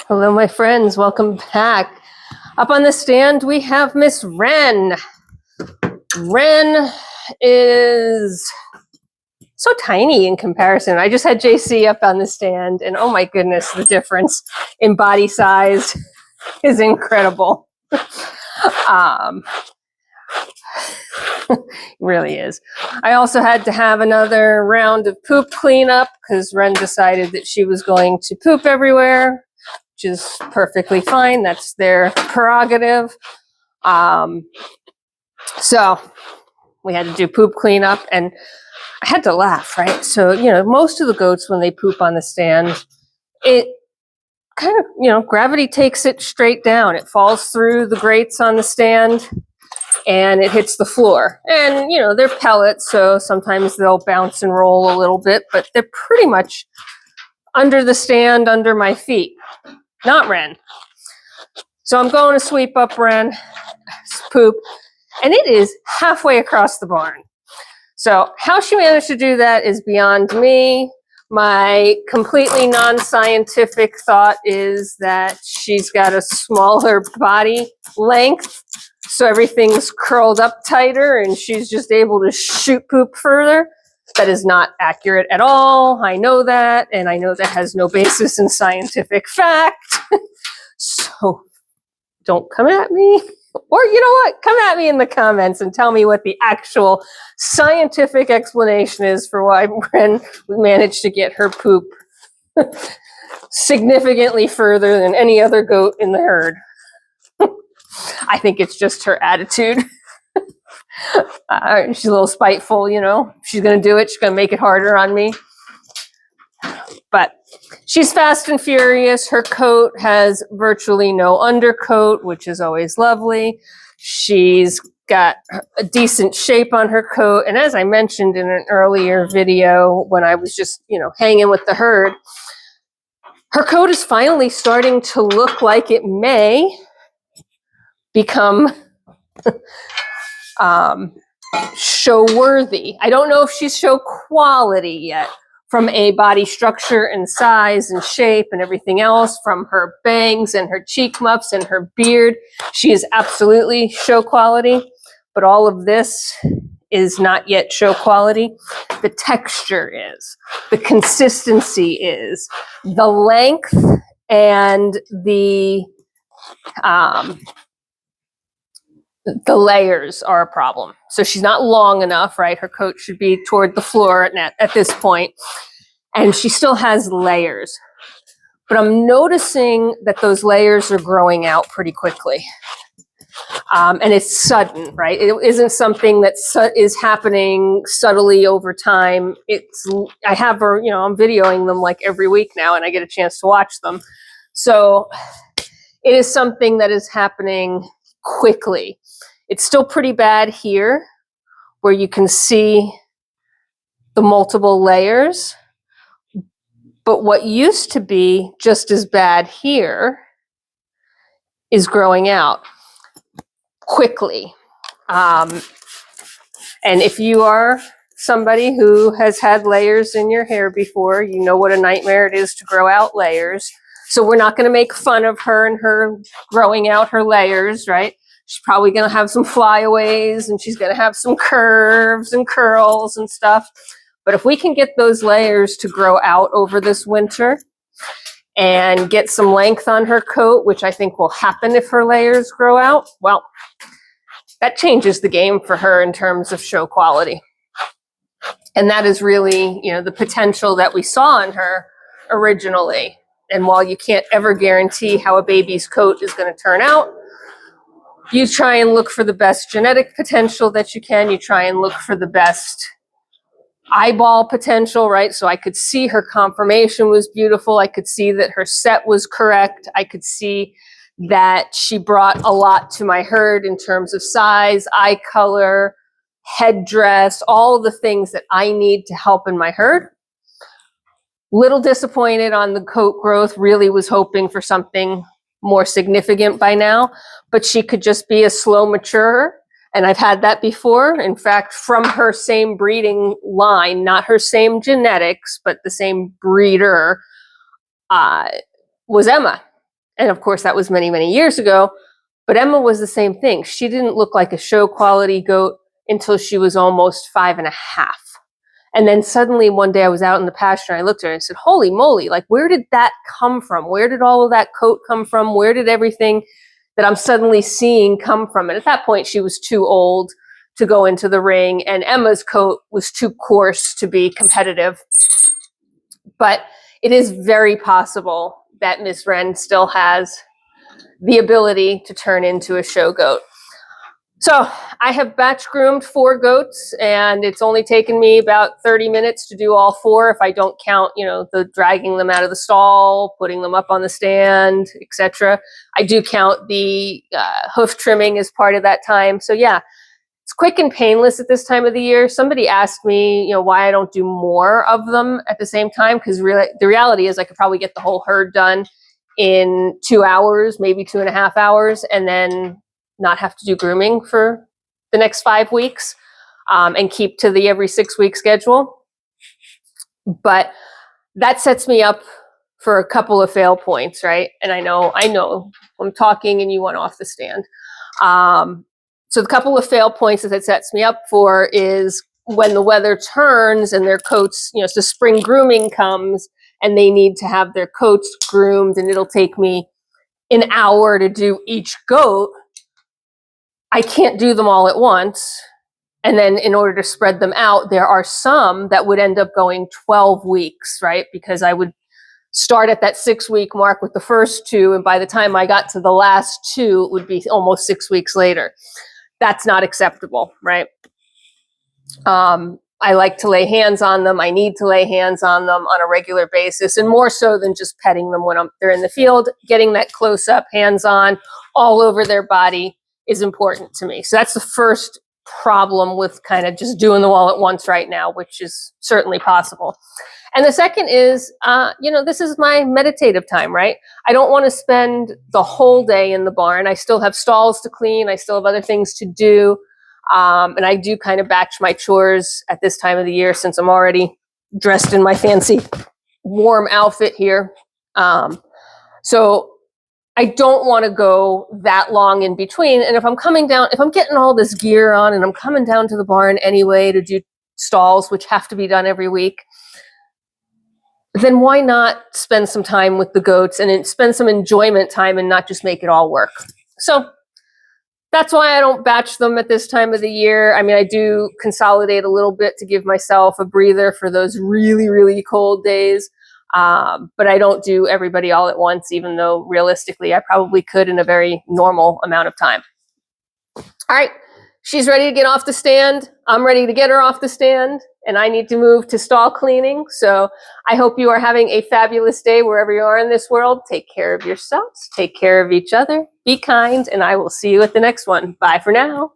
Hello, my friends. Welcome back. Up on the stand, we have Miss Wren. Wren is so tiny in comparison. I just had JC up on the stand, and oh my goodness, the difference in body size is incredible. Really is. I also had to have another round of poop cleanup because Wren decided that she was going to poop everywhere, which is perfectly fine. That's their prerogative. So we had to do poop cleanup, and I had to laugh, right? So, most of the goats, when they poop on the stand, it kind of, gravity takes it straight down. It falls through the grates on the stand and it hits the floor. And, they're pellets, so sometimes they'll bounce and roll a little bit, but they're pretty much under the stand, under my feet. Not Wren. So I'm going to sweep up Wren's poop, and it is halfway across the barn. So how she managed to do that is beyond me. My completely non-scientific thought is that she's got a smaller body length, so everything's curled up tighter and she's just able to shoot poop further. That is not accurate at all. I know that, and I know that has no basis in scientific fact. So don't come at me. Or you know what? Come at me in the comments and tell me what the actual scientific explanation is for why Wren managed to get her poop significantly further than any other goat in the herd. I think it's just her attitude. She's a little spiteful, She's going to do it. She's going to make it harder on me. But she's fast and furious. Her coat has virtually no undercoat, which is always lovely. She's got a decent shape on her coat. And as I mentioned in an earlier video, when I was just, hanging with the herd, her coat is finally starting to look like it may become show worthy. I don't know if she's show quality yet. From a body structure and size and shape and everything else, from her bangs and her cheek muffs and her beard, she is absolutely show quality. But all of this is not yet show quality. The texture is, the consistency is, the length and the layers are a problem. So she's not long enough, right? Her coat should be toward the floor at this point. And she still has layers. But I'm noticing that those layers are growing out pretty quickly. And it's sudden, right? It isn't something that is happening subtly over time. I have her, I'm videoing them like every week now, and I get a chance to watch them. So it is something that is happening quickly. It's still pretty bad here, where you can see the multiple layers. But what used to be just as bad here is growing out quickly. And if you are somebody who has had layers in your hair before, you know what a nightmare it is to grow out layers. So we're not going to make fun of her and her growing out her layers, right? She's probably going to have some flyaways, and she's going to have some curves and curls and stuff. But if we can get those layers to grow out over this winter and get some length on her coat, which I think will happen if her layers grow out, well, that changes the game for her in terms of show quality. And that is really, the potential that we saw in her originally. And while you can't ever guarantee how a baby's coat is going to turn out, you try and look for the best genetic potential that you can. You try and look for the best eyeball potential, right? So I could see her conformation was beautiful. I could see that her set was correct. I could see that she brought a lot to my herd in terms of size, eye color, headdress, all the things that I need to help in my herd. Little disappointed on the coat growth, really was hoping for something more significant by now, but she could just be a slow maturer. And I've had that before. In fact, from her same breeding line, not her same genetics, but the same breeder, was Emma. And of course, that was many, many years ago. But Emma was the same thing. She didn't look like a show quality goat until she was almost 5.5. And then suddenly one day I was out in the pasture and I looked at her and I said, holy moly, like where did that come from? Where did all of that coat come from? Where did everything that I'm suddenly seeing come from? And at that point, she was too old to go into the ring, and Emma's coat was too coarse to be competitive. But it is very possible that Miss Wren still has the ability to turn into a show goat. So I have batch groomed 4 goats, and it's only taken me about 30 minutes to do all 4 if I don't count, the dragging them out of the stall, putting them up on the stand, etc. I do count the hoof trimming as part of that time. So yeah, it's quick and painless at this time of the year. Somebody asked me, why I don't do more of them at the same time, because the reality is I could probably get the whole herd done in 2 hours, maybe 2.5 hours, and then not have to do grooming for the next 5 weeks, and keep to the every 6-week schedule. But that sets me up for a couple of fail points, right? And I know I'm talking and you want off the stand. So the couple of fail points that it sets me up for is when the weather turns and their coats, so spring grooming comes and they need to have their coats groomed, and it'll take me an hour to do each goat. I can't do them all at once. And then in order to spread them out, there are some that would end up going 12 weeks, right? Because I would start at that 6-week mark with the first 2. And by the time I got to the last 2, it would be almost 6 weeks later. That's not acceptable, right? I like to lay hands on them. I need to lay hands on them on a regular basis, and more so than just petting them when they're in the field. Getting that close up, hands on, all over their body is important to me. So that's the first problem with kind of just doing them all at once right now, which is certainly possible. And the second is, this is my meditative time, right? I don't want to spend the whole day in the barn. I still have stalls to clean. I still have other things to do. And I do kind of batch my chores at this time of the year, since I'm already dressed in my fancy warm outfit here. So I don't want to go that long in between. And if I'm getting all this gear on and I'm coming down to the barn anyway to do stalls, which have to be done every week, then why not spend some time with the goats and spend some enjoyment time and not just make it all work? So that's why I don't batch them at this time of the year. I mean, I do consolidate a little bit to give myself a breather for those really, really cold days. But I don't do everybody all at once, even though realistically I probably could in a very normal amount of time. All right, she's ready to get off the stand. I'm ready to get her off the stand, and I need to move to stall cleaning. So I hope you are having a fabulous day wherever you are in this world. Take care of yourselves, take care of each other, be kind, and I will see you at the next one. Bye for now.